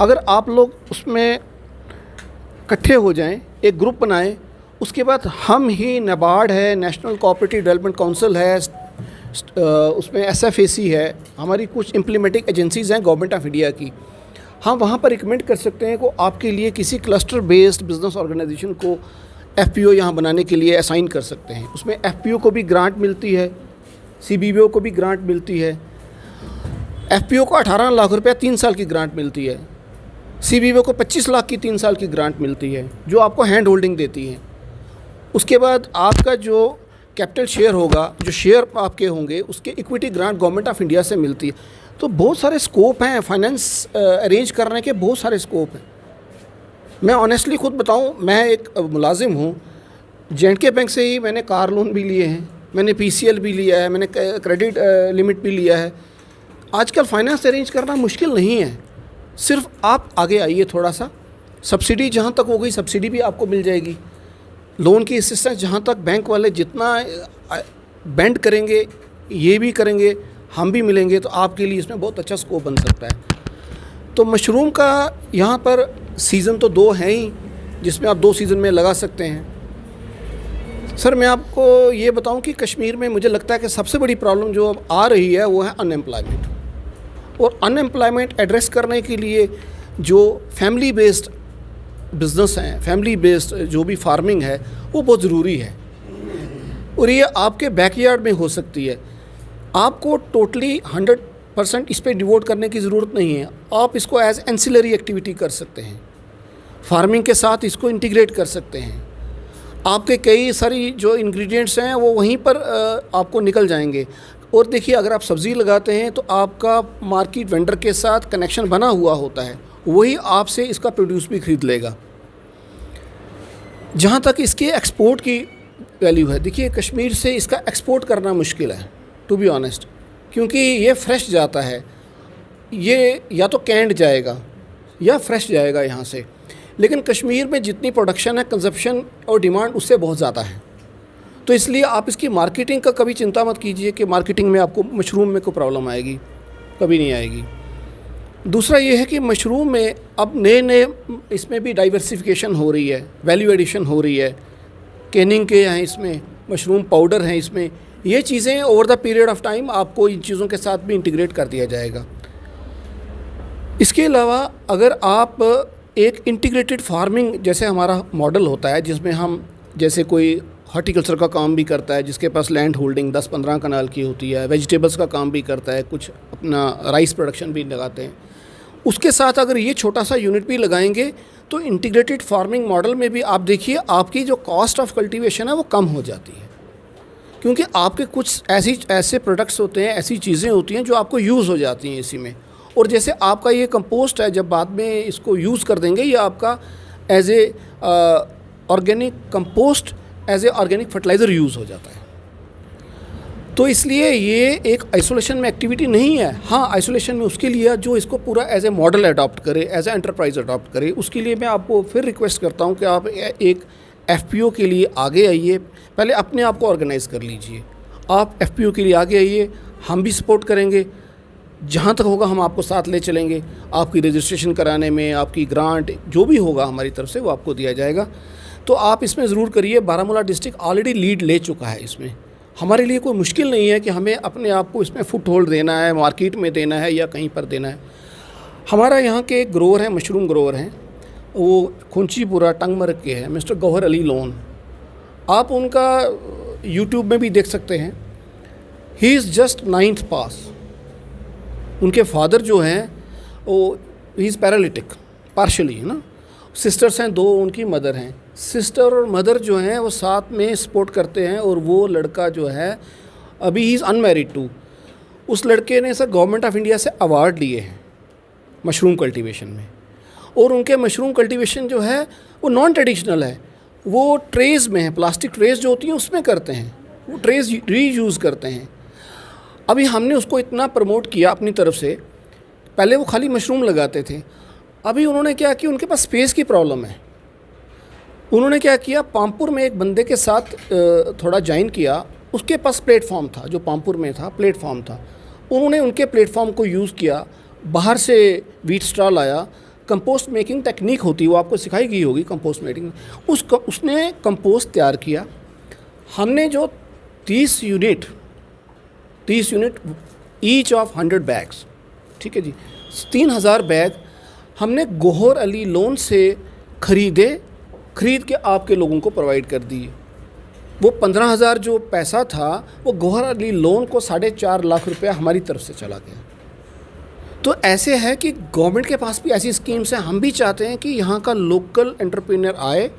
अगर आप लोग उसमें इकट्ठे हो जाएं, एक ग्रुप बनाएं, उसके बाद हम ही नाबार्ड है, नेशनल कोऑपरेटिव डेवलपमेंट काउंसिल है, उसमें SFAC है, हमारी कुछ इम्प्लीमेंटिंग एजेंसीज़ हैं गवर्नमेंट ऑफ इंडिया की, हम वहाँ पर रिकमेंड कर सकते हैं कि आपके लिए किसी क्लस्टर बेस्ड बिजनेस ऑर्गेनाइजेशन को FPO यहाँ बनाने के लिए असाइन कर सकते हैं। उसमें FPO को भी ग्रांट मिलती है, CBBO को भी ग्रांट मिलती है। FPO को 18 लाख रुपया 3 साल की ग्रांट मिलती है, CBBO को 25 लाख की 3 साल की ग्रांट मिलती है, जो आपको हैंड होल्डिंग देती है। उसके बाद आपका जो कैपिटल शेयर होगा, जो शेयर आपके होंगे, उसके equity grant government of India से मिलती है। तो बहुत सारे स्कोप हैं, फाइनेंस अरेंज करने के बहुत सारे स्कोप हैं। मैं ऑनेस्टली खुद बताऊं, मैं एक मुलाजिम हूं, J&K बैंक से ही मैंने कार लोन भी लिए हैं, मैंने PCL भी लिया है, मैंने क्रेडिट लिमिट भी लिया है। आजकल फाइनेंस अरेंज करना मुश्किल नहीं है, सिर्फ आप आगे आइए थोड़ा सा। सब्सिडी जहाँ तक हो गई सब्सिडी भी आपको मिल जाएगी। लोन की असिस्टेंस जहाँ तक बैंक वाले जितना बेंड करेंगे, ये भी करेंगे, हम भी मिलेंगे, तो आपके लिए इसमें बहुत अच्छा स्कोप बन सकता है। तो मशरूम का यहाँ पर सीज़न तो 2 हैं ही, जिसमें आप 2 सीज़न में लगा सकते हैं। सर मैं आपको ये बताऊं कि कश्मीर में मुझे लगता है कि सबसे बड़ी प्रॉब्लम जो अब आ रही है वो है अनएम्प्लॉयमेंट। और अनएम्प्लॉयमेंट एड्रेस करने के लिए जो फैमिली बेस्ड बिज़नेस हैं, फैमिली बेस्ड जो भी फार्मिंग है, वो बहुत ज़रूरी है। और ये आपके बैकयार्ड में हो सकती है, आपको टोटली 100% इस पर डिवोट करने की ज़रूरत नहीं है। आप इसको एज एंसिलरी एक्टिविटी कर सकते हैं, फार्मिंग के साथ इसको इंटीग्रेट कर सकते हैं। आपके कई सारी जो इंग्रेडिएंट्स हैं वो वहीं पर आपको निकल जाएंगे। और देखिए, अगर आप सब्ज़ी लगाते हैं तो आपका मार्केट वेंडर के साथ कनेक्शन बना हुआ होता है, वही आपसे इसका प्रोड्यूस भी ख़रीद लेगा। जहाँ तक इसके एक्सपोर्ट की वैल्यू है, देखिए कश्मीर से इसका एक्सपोर्ट करना मुश्किल है टू बी ऑनेस्ट, क्योंकि ये फ्रेश जाता है, ये या तो कैंड जाएगा या फ्रेश जाएगा यहाँ से। लेकिन कश्मीर में जितनी प्रोडक्शन है, कंजप्शन और डिमांड उससे बहुत ज़्यादा है। तो इसलिए आप इसकी मार्केटिंग का कभी चिंता मत कीजिए कि मार्केटिंग में आपको मशरूम में कोई प्रॉब्लम आएगी, कभी नहीं आएगी। दूसरा ये है कि मशरूम में अब नए इसमें भी डाइवर्सिफिकेशन हो रही है, वैल्यू एडिशन हो रही है। कैनिंग के हैं इसमें, मशरूम पाउडर हैं इसमें, ये चीज़ें over the period of time आपको इन चीज़ों के साथ भी इंटीग्रेट कर दिया जाएगा। इसके अलावा अगर आप एक इंटीग्रेटेड फार्मिंग जैसे हमारा मॉडल होता है, जिसमें हम जैसे कोई हॉर्टिकल्चर का काम भी करता है, जिसके पास लैंड होल्डिंग 10-15 कनाल की होती है, वेजिटेबल्स का काम भी करता है, कुछ अपना राइस प्रोडक्शन भी लगाते हैं। उसके साथ अगर ये छोटा सा यूनिट भी लगाएंगे तो इंटीग्रेटेड फार्मिंग मॉडल में भी आप देखिए आपकी जो कॉस्ट ऑफ कल्टीवेशन है वो कम हो जाती है, क्योंकि आपके कुछ ऐसे प्रोडक्ट्स होते हैं, ऐसी चीज़ें होती हैं जो आपको यूज़ हो जाती हैं इसी में। और जैसे आपका ये कंपोस्ट है, जब बाद में इसको यूज़ कर देंगे, ये आपका as a organic compost, as a organic fertiliser use हो जाता है। तो इसलिए ये एक आइसोलेशन में एक्टिविटी नहीं है। हाँ, आइसोलेशन में उसके लिए जो इसको पूरा एज ए मॉडल अडॉप्ट करे, एज ए एंटरप्राइज अडॉप्ट करे, उसके लिए मैं आपको फिर रिक्वेस्ट करता हूँ कि आप एक FPO के लिए आगे आइए। पहले अपने आप को ऑर्गेनाइज़ कर लीजिए। आप FPO के लिए आगे आइए, हम भी सपोर्ट करेंगे, जहाँ तक होगा हम आपको साथ ले चलेंगे। आपकी रजिस्ट्रेशन कराने में, आपकी ग्रांट जो भी होगा हमारी तरफ से वो आपको दिया जाएगा। तो आप इसमें ज़रूर करिए। बारामूला डिस्ट्रिक्ट ऑलरेडी लीड ले चुका है इसमें। हमारे लिए कोई मुश्किल नहीं है कि हमें अपने आप को इसमें फुट होल्ड देना है, मार्केट में देना है या कहीं पर देना है। हमारा यहाँ के एक ग्रोअर हैं, मशरूम ग्रोअर हैं, वो खुंचीपुरा टंगमर्ग के हैं, मिस्टर गौहर अली लोन। आप उनका यूट्यूब में भी देख सकते हैं। ही इज़ जस्ट 9th पास। उनके फादर जो हैं वो ही इज़ पैरालिटिक पार्शली, है ना। सिस्टर्स हैं 2, उनकी मदर हैं। सिस्टर और मदर जो हैं वो साथ में सपोर्ट करते हैं। और वो लड़का जो है अभी ही इज़ अनमैरिड टू। उस लड़के ने सर गवर्नमेंट ऑफ इंडिया से अवार्ड लिए हैं मशरूम कल्टीवेशन में। और उनके मशरूम कल्टीवेशन जो है वो नॉन ट्रेडिशनल है। वो ट्रेज़ में है, प्लास्टिक ट्रेज़ जो होती हैं उसमें करते हैं, वो ट्रेज़ रीयूज़ करते हैं। अभी हमने उसको इतना प्रमोट किया अपनी तरफ से। पहले वो खाली मशरूम लगाते थे, अभी उन्होंने क्या किया, उनके पास स्पेस की प्रॉब्लम है। उन्होंने क्या किया, पामपुर में एक बंदे के साथ थोड़ा ज्वाइन किया। उसके पास प्लेटफॉर्म था, जो पामपुर में था प्लेटफॉर्म था। उन्होंने उनके प्लेटफॉर्म को यूज़ किया, बाहर से वीट स्ट्रॉ लाया। कंपोस्ट मेकिंग टेक्निक होती है, वो आपको सिखाई गई होगी कंपोस्ट मेकिंग। उसने कंपोस्ट तैयार किया। हमने जो 30 यूनिट ईच ऑफ 100 बैग्स, ठीक है जी, 3000 बैग हमने गौहर अली लोन से खरीद के आपके लोगों को प्रोवाइड कर दिए। वो 15,000 जो पैसा था वो गौहर अली लोन को 4.5 लाख रुपया हमारी तरफ से चला गया। तो ऐसे है कि गवर्नमेंट के पास भी ऐसी स्कीम्स हैं। हम भी चाहते हैं कि यहाँ का लोकल एंटरप्रेन्योर आए,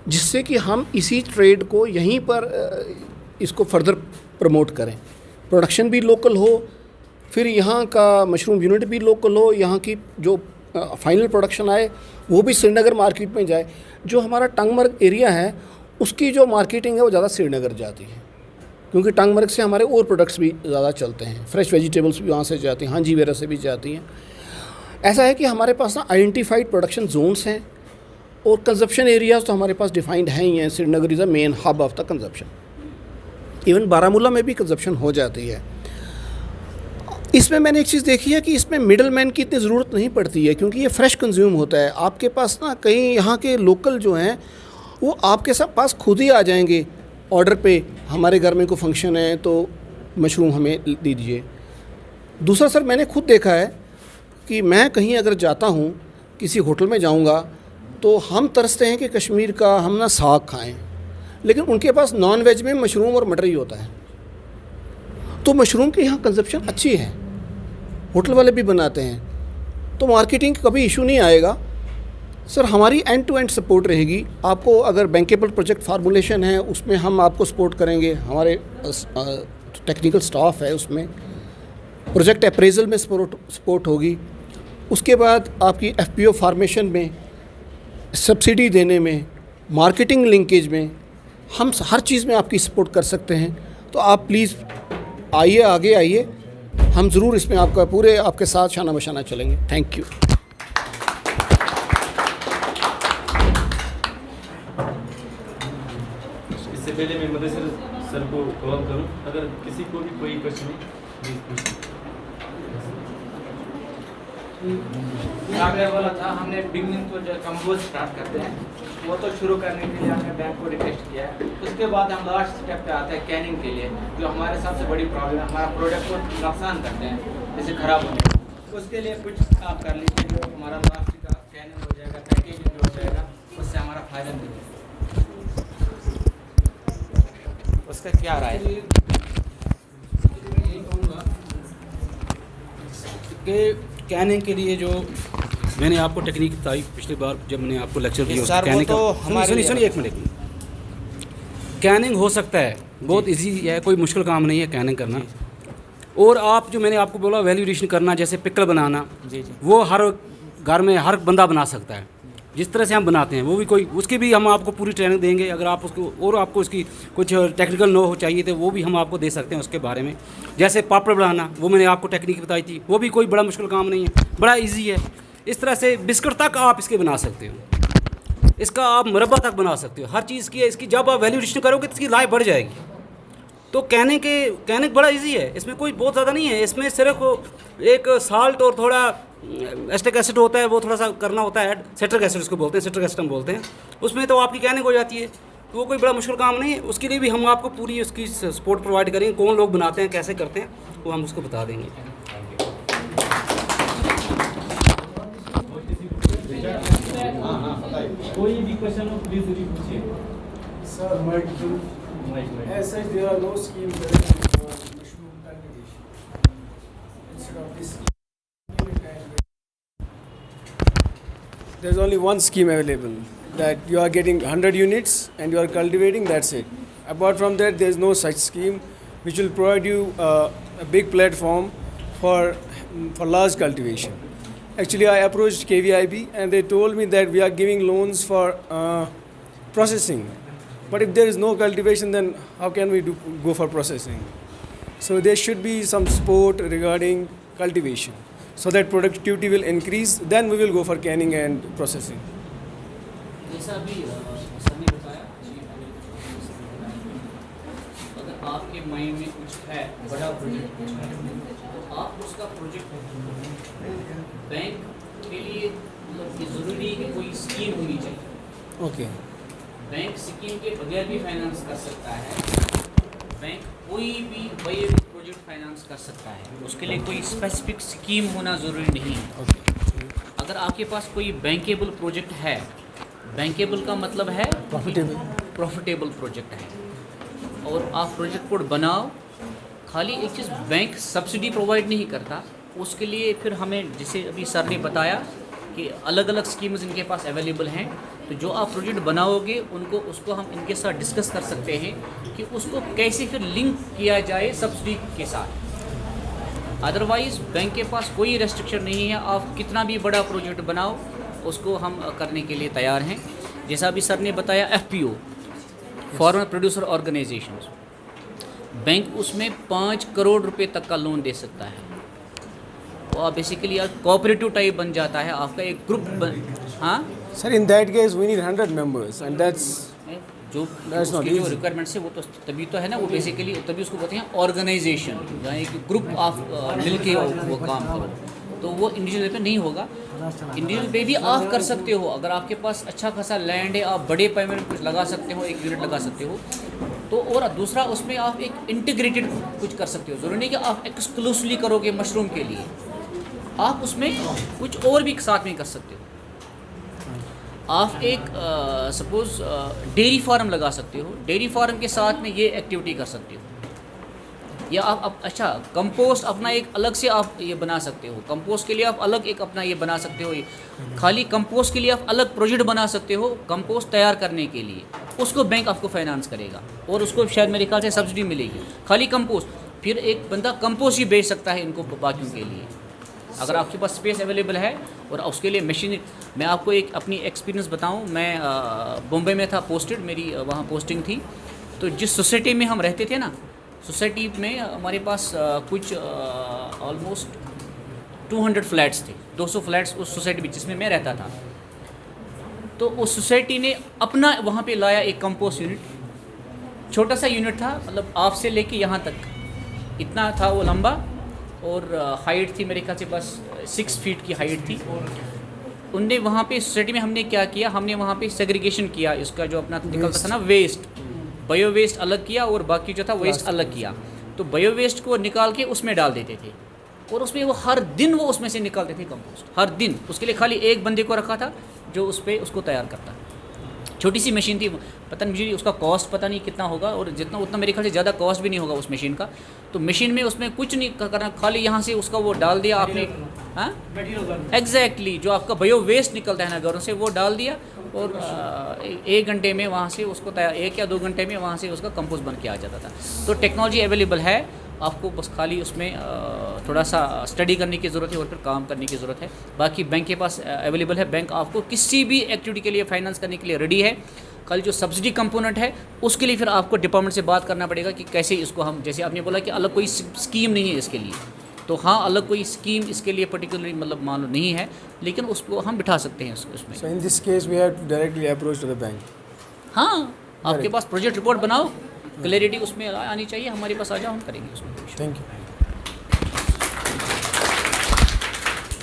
जिससे कि हम इसी ट्रेड को यहीं पर इसको फर्दर प्रमोट करें। प्रोडक्शन भी लोकल हो, फिर यहाँ का मशरूम यूनिट भी लोकल हो, यहाँ की जो फाइनल प्रोडक्शन आए वो भी श्रीनगर मार्केट में जाए। जो हमारा टंगमर्ग एरिया है उसकी जो मार्केटिंग है वो ज़्यादा श्रीनगर जाती है, क्योंकि टंगमर्ग से हमारे और प्रोडक्ट्स भी ज़्यादा चलते हैं। फ्रेश वेजिटेबल्स भी वहाँ से जाती हैं, हांजी वगैरह से भी जाती हैं। ऐसा है कि हमारे पास ना आइडेंटिफाइड प्रोडक्शन जोन्स हैं और कंजप्शन एरियाज़ तो हमारे पास डिफाइंड हैं ही हैं। Srinagar is the main hub of the consumption. Even Baramulla में भी कंजप्शन हो जाती है। इसमें मैंने एक चीज़ देखी है कि इसमें मिडल मैन की इतनी ज़रूरत नहीं पड़ती है, क्योंकि ये फ्रेश कंज्यूम होता है। आपके पास ना कई यहाँ के लोकल जो हैं वो आपके सब पास खुद ही आ जाएंगे ऑर्डर पे, हमारे घर में कोई फंक्शन है तो मशरूम हमें दीजिए। दूसरा सर, मैंने खुद देखा है कि मैं कहीं अगर जाता हूँ, किसी होटल में जाऊँगा, तो हम तरसते हैं कि कश्मीर का हम ना साग खाएँ, लेकिन उनके पास नॉन वेज में मशरूम और मटर ही होता है। तो मशरूम की यहाँ कंजप्शन अच्छी है, होटल वाले भी बनाते हैं, तो मार्केटिंग कभी इशू नहीं आएगा। सर, हमारी एंड टू एंड सपोर्ट रहेगी। आपको अगर बैंकेबल प्रोजेक्ट फार्मूलेशन है उसमें हम आपको सपोर्ट करेंगे, हमारे टेक्निकल स्टाफ है उसमें। प्रोजेक्ट अप्रेजल में सपोर्ट होगी। उसके बाद आपकी FPO फार्मेशन में, सब्सिडी देने में, मार्केटिंग लिंकेज में, हम हर चीज़ में आपकी सपोर्ट कर सकते हैं। तो आप प्लीज़ आइए, आगे आइए, हम ज़रूर इसमें आपका पूरे आपके साथ शाना बशाना चलेंगे। Thank you. इससे पहले मैं मुदस्सिर सर को कॉल करूं, अगर किसी को भी कोई क्वेश्चन है प्लीज पूछिए। आपने बोला था हमने बिगनिंग को जो कंपोज स्टार्ट करते हैं वो तो शुरू करने के लिए हमने बैंक को रिक्वेस्ट किया है। उसके बाद हम लास्ट स्टेप पे आते हैं कैनिंग के लिए, जो हमारे सबसे बड़ी प्रॉब्लम है। हमारा प्रोडक्ट को नुकसान करते हैं, जैसे ख़राब होने। उसके लिए कुछ आप कर लीजिए, जो हमारा लास्ट का कैनिंग हो जाएगा, पैकेजिंग हो जाएगा, उससे हमारा फ़ायदा मिलेगा। इसका क्या राय है? कि कैनिंग के लिए जो मैंने आपको टेक्निक बताई पिछली बार जब मैंने आपको लेक्चर दिया सर, वो कैनिंग तो का हमारे सुनिए लिए सुनिए एक मिनट कैनिंग हो सकता है बहुत इजी है, कोई मुश्किल काम नहीं है कैनिंग करना। और आप जो मैंने आपको बोला वैल्यूएशन करना जैसे पिकल बनाना, जी जी वो हर घर में हर बंदा बना सकता है। जिस तरह से हम बनाते हैं वो भी कोई उसकी भी हम आपको पूरी ट्रेनिंग देंगे। अगर आप उसको और आपको उसकी कुछ टेक्निकल नो हो चाहिए तो वो भी हम आपको दे सकते हैं उसके बारे में। जैसे पापड़ बनाना वो मैंने आपको टेक्निक बताई थी, वो भी कोई बड़ा मुश्किल काम नहीं है, बड़ा इजी है। इस तरह से बिस्किट तक आप इसके बना सकते हो, इसका आप मुरब्बा तक बना सकते हो, हर चीज़ की है इसकी। जब आप वैल्यूएशन करोगे तो इसकी लाइफ बढ़ जाएगी। तो कैनिंग बड़ा इजी है, इसमें कोई बहुत ज़्यादा नहीं है। इसमें सिर्फ एक साल्ट और थोड़ा एस्टिक एसिड होता है, वो थोड़ा सा करना होता है ऐड, सिट्रिक एसिड उसको बोलते हैं, सिट्रिक एसिड हम बोलते हैं। उसमें तो आपकी कैनिंग हो जाती है, तो वो कोई बड़ा मुश्किल काम नहीं है। उसके लिए भी हम आपको पूरी उसकी सपोर्ट प्रोवाइड करेंगे। कौन लोग बनाते हैं, कैसे करते हैं, वो हम उसको बता देंगे। कोई भी क्वेश्चन हो प्लीज पूछिए। Sir, multiple. Mike As such, there are no schemes available for mushroom cultivation. Instead of this scheme, there's only one scheme available that you are getting 100 units and you are cultivating. That's it. Apart from that, there's no such scheme which will provide you a big platform for large cultivation. Actually, I approached KVIB and they told me that we are giving loans for processing. But if there is no cultivation, then how can we go for processing? So there should be some support regarding cultivation so that productivity will increase. Then we will go for canning and processing. जैसा अभी sir ने बताया, अगर आपके mind में कुछ है बड़ा प्रोजेक्ट कुछ है, तो आप उसका प्रोजेक्ट बैंक के लिए मतलब ये ज़रूरी है कि कोई स्कीम होनी चाहिए। Okay. बैंक स्कीम के बगैर भी फाइनेंस कर सकता है। बैंक कोई भी बड़े प्रोजेक्ट फाइनेंस कर सकता है, उसके लिए कोई स्पेसिफिक स्कीम होना ज़रूरी नहीं है। अगर आपके पास कोई बैंकेबल प्रोजेक्ट है, बैंकेबल का मतलब है प्रॉफिटेबल प्रोजेक्ट है, और आप प्रोजेक्ट कोड बनाओ। खाली एक चीज़, बैंक सब्सिडी प्रोवाइड नहीं करता, उसके लिए फिर हमें जैसे अभी सर ने बताया कि अलग अलग स्कीम्स इनके पास अवेलेबल हैं। तो जो आप प्रोजेक्ट बनाओगे उसको हम इनके साथ डिस्कस कर सकते हैं कि उसको कैसे फिर लिंक किया जाए सब्सिडी के साथ। अदरवाइज़ बैंक के पास कोई रेस्ट्रिक्शन नहीं है, आप कितना भी बड़ा प्रोजेक्ट बनाओ उसको हम करने के लिए तैयार हैं। जैसा अभी सर ने बताया FPO, farmer producer organisation, bank उसमें 5 करोड़ रुपए तक का लोन दे सकता है। तो आप बेसिकली कोऑपरेटिव टाइप बन जाता है, आपका एक ग्रुप हाँ Sir, in that case, we need 100 members, and that's जो That's not उसकी जो easy. रिक्वायरमेंट्स है वो तो तभी तो है ना, वो बेसिकली तभी उसको बोलते हैं ऑर्गेनाइजेशन, जहाँ एक ग्रुप ऑफ मिलके वो काम करो। तो वो इंडिविजुअल पे नहीं होगा, इंडिविजुअल पे भी आप कर सकते हो। अगर आपके पास अच्छा खासा लैंड है, आप बड़े पैमाने में कुछ लगा सकते हो, एक यूनिट लगा सकते हो। तो और दूसरा उसमें आप एक इंटीग्रेटेड कुछ कर सकते हो। ज़रूरी नहीं कि आप एक्सक्लूसिवली करोगे मशरूम के लिए, आप उसमें कुछ और भी साथ में कर सकते हो। आप एक सपोज़ डेयरी फार्म लगा सकते हो, डेयरी फार्म के साथ में ये एक्टिविटी कर सकते हो। या आप अच्छा कंपोस्ट अपना एक अलग से आप ये बना सकते हो, कंपोस्ट के लिए आप अलग एक अपना ये बना सकते हो। खाली कंपोस्ट के लिए आप अलग प्रोजेक्ट बना सकते हो, कंपोस्ट तैयार करने के लिए उसको बैंक आपको फाइनेंस करेगा और उसको शायद मेरे ख्याल से सब्सिडी मिलेगी। खाली कंपोस्ट, फिर एक बंदा कंपोस्ट ही बेच सकता है इनको बाकियों के लिए, अगर आपके पास स्पेस अवेलेबल है। और उसके लिए मशीन, मैं आपको एक अपनी एक्सपीरियंस बताऊं, मैं बॉम्बे में था पोस्टेड, मेरी वहाँ पोस्टिंग थी। तो जिस सोसाइटी में हम रहते थे ना, सोसाइटी में हमारे पास कुछ ऑलमोस्ट 200 फ्लैट्स थे, 200 फ्लैट्स उस सोसाइटी में जिसमें मैं रहता था। तो उस सोसाइटी ने अपना वहाँ पे लाया एक कंपोस्ट यूनिट, छोटा सा यूनिट था, मतलब आप से लेके यहाँ तक इतना था वो लंबा, और हाइट थी मेरे ख्याल से बस 6 फीट की हाइट थी। उनने वहाँ पे सोसाइटी में हमने क्या किया, हमने वहाँ पे सेग्रीगेशन किया, इसका जो अपना निकलता था ना वेस्ट, बायो वेस्ट अलग किया और बाकी जो था वेस्ट अलग किया। तो बायो वेस्ट को निकाल के उसमें डाल देते थे, और उसमें वो हर दिन वो उसमें से निकालते थे कंपोस्ट, हर दिन। उसके लिए खाली एक बंदे को रखा था जो उस पर उसको तैयार करता। छोटी सी मशीन थी, पता नहीं मुझे उसका कॉस्ट पता नहीं कितना होगा, और जितना उतना मेरे ख्याल से ज़्यादा कॉस्ट भी नहीं होगा उस मशीन का। तो मशीन में उसमें कुछ नहीं करना, खाली यहाँ से उसका वो डाल दिया आपने, हाँ एग्जैक्टली, जो आपका बायो वेस्ट निकलता है ना घरों से, वो डाल दिया, और 1 घंटे में वहाँ से उसको 1 या 2 घंटे में वहाँ से उसका कंपोस्ट बन के आ जाता था। तो टेक्नोलॉजी अवेलेबल है, आपको बस खाली उसमें थोड़ा सा स्टडी करने की ज़रूरत है और फिर काम करने की ज़रूरत है। बाकी बैंक के पास अवेलेबल है, बैंक आपको किसी भी एक्टिविटी के लिए फाइनेंस करने के लिए रेडी है। कल जो सब्सिडी कंपोनेंट है उसके लिए फिर आपको डिपार्टमेंट से बात करना पड़ेगा कि कैसे इसको हम, जैसे आपने बोला कि अलग कोई स्कीम नहीं है इसके लिए, तो हाँ अलग कोई स्कीम इसके लिए पर्टिकुलरली मतलब मान लो नहीं है, लेकिन उसको हम बिठा सकते हैं उसमें। So in this case, we have to directly approach to the bank. हाँ, आपके पास प्रोजेक्ट रिपोर्ट बनाओ, क्लैरिटी उसमें आनी चाहिए, हमारे पास आ जाओ, हम करेंगे उसमें। Thank you.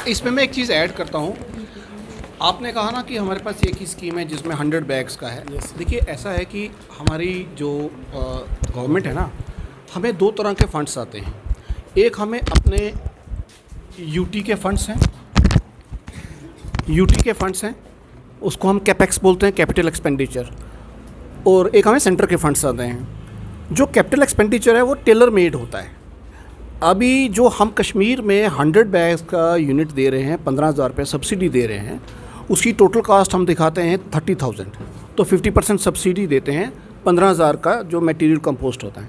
इसमें मैं एक चीज़ ऐड करता हूँ। आपने कहा ना कि हमारे पास एक ही स्कीम है जिसमें 100 बैग्स का है। देखिए ऐसा है कि हमारी जो गवर्नमेंट है ना, हमें 2 तरह के फंड्स आते हैं। एक हमें अपने यूटी के फंड्स हैं, उसको हम कैपेक्स बोलते हैं, कैपिटल एक्सपेंडिचर, और एक हमें सेंटर के फंड्स आते हैं। जो कैपिटल एक्सपेंडिचर है वो टेलर मेड होता है। अभी जो हम कश्मीर में 100 बैग्स का यूनिट दे रहे हैं, 15,000 रुपये सब्सिडी दे रहे हैं, उसकी टोटल कास्ट हम दिखाते हैं 30,000, तो 50% सब्सिडी देते हैं 15,000 का जो मटेरियल कंपोस्ट होता है।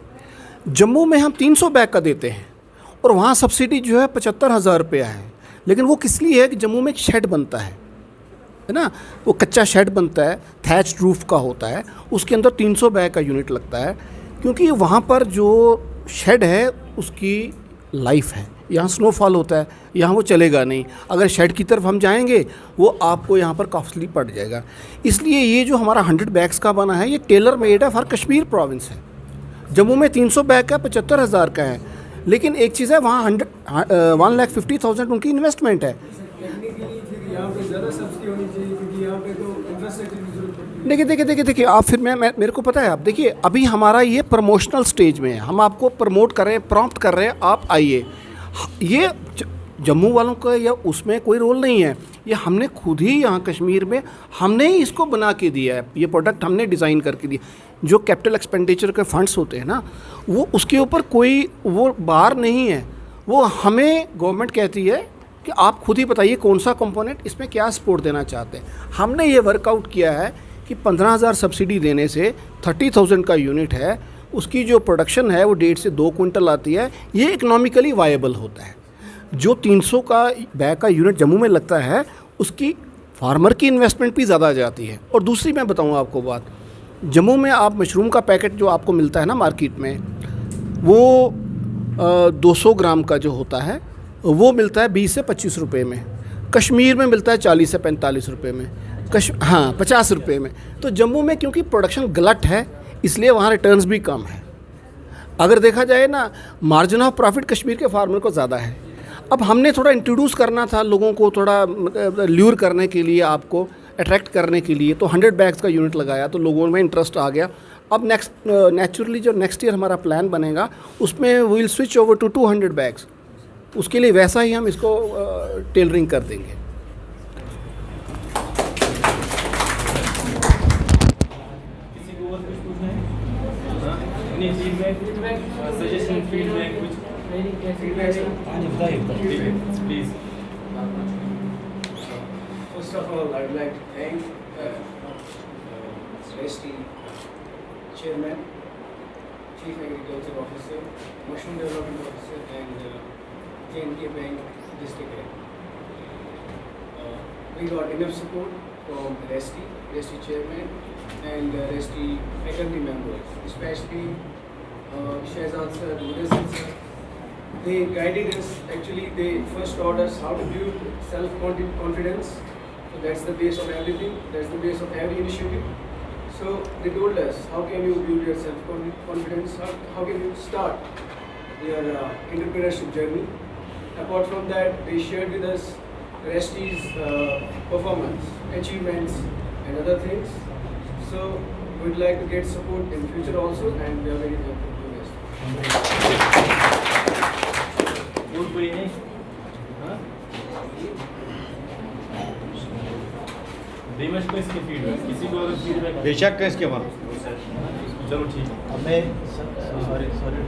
जम्मू में हम 300 बैग का देते हैं और वहाँ सब्सिडी जो है 75,000 रुपया है, लेकिन वो किस लिए है कि जम्मू में एक शेड बनता है ना, वो कच्चा शेड बनता है, थैच रूफ का होता है, उसके अंदर 300 बैग का यूनिट लगता है, क्योंकि वहाँ पर जो शेड है उसकी लाइफ है। यहाँ स्नोफॉल होता है, यहाँ वो चलेगा नहीं, अगर शेड की तरफ हम जाएंगे वो आपको यहाँ पर कॉस्टली पड़ जाएगा। इसलिए ये जो हमारा 100 बैग्स का बना है ये टेलर मेड है फॉर कश्मीर प्रोविंस है। जम्मू में 300 बैग का 75,000 का है, लेकिन एक चीज़ है वहाँ 1,50,000 उनकी इन्वेस्टमेंट है। देखिए आप फिर मैं मेरे को पता है, आप देखिए अभी हमारा ये प्रमोशनल स्टेज में है, हम आपको प्रमोट कर रहे हैं, प्रॉम्प्ट कर रहे हैं, आप आइए। ये जम्मू वालों का या उसमें कोई रोल नहीं है, ये हमने खुद ही यहाँ कश्मीर में हमने ही इसको बना के दिया है, ये प्रोडक्ट हमने डिज़ाइन करके दिया। जो कैपिटल एक्सपेंडिचर के फंड्स होते हैं ना, वो उसके ऊपर कोई वो बार नहीं है, वो हमें गवर्नमेंट कहती है कि आप खुद ही बताइए कौन सा कंपोनेंट इसमें क्या सपोर्ट देना चाहते हैं। हमने ये वर्कआउट किया है कि 15,000 सब्सिडी देने से 30,000 का यूनिट है, उसकी जो प्रोडक्शन है वो 1.5 से 2 क्विंटल आती है, ये इकोनॉमिकली वायबल होता है। जो 300 का बैग का यूनिट जम्मू में लगता है उसकी फार्मर की इन्वेस्टमेंट भी ज़्यादा जाती है। और दूसरी मैं बताऊँ आपको बात, जम्मू में आप मशरूम का पैकेट जो आपको मिलता है ना मार्केट में, वो 200 ग्राम का जो होता है वो मिलता है 20 से 25 रुपये में। कश्मीर में मिलता है 40 से 45 रुपये में, 50 रुपये में। तो जम्मू में क्योंकि प्रोडक्शन गलत है इसलिए वहाँ रिटर्न्स भी कम है। अगर देखा जाए ना, मार्जिन ऑफ प्रॉफिट कश्मीर के फार्मर को ज़्यादा है। अब हमने थोड़ा इंट्रोड्यूस करना था लोगों को, थोड़ा ल्यूर करने के लिए, आपको अट्रैक्ट करने के लिए, तो 100 बैग्स का यूनिट लगाया तो लोगों में इंटरेस्ट आ गया। अब नेचुरली जो नेक्स्ट ईयर हमारा प्लान बनेगा उसमें we will switch over to 200 bags, उसके लिए वैसा ही हम इसको टेलरिंग कर देंगे। किसी को और कुछ पूछना है? हाँ? नहीं, फीडबैक, सजेशन, फीडबैक कुछ? Please. First of all, I'd like to thank ST Chairman, Chief Agriculture Officer, Mushroom Development Officer, and J&K Bank District Head. We got enough support from ST Chairman and ST faculty members, especially Shehzad sir, Mudassir sir. They guided us. Actually, they first taught us how to build self-confidence. So that's the base of everything. That's the base of every initiative. So they told us how can you build your self-confidence, how can you start your entrepreneurship journey. Apart from that, they shared with us Resti's performance, achievements and other things. So we'd like to get support in future also, and we are very thankful to this. और कोई नहीं? हाँ? दिमश हैं इसके feedback, किसी को अगर feedback बेशक इसके वहाँ चलो ठीक है। अब मैं सॉरी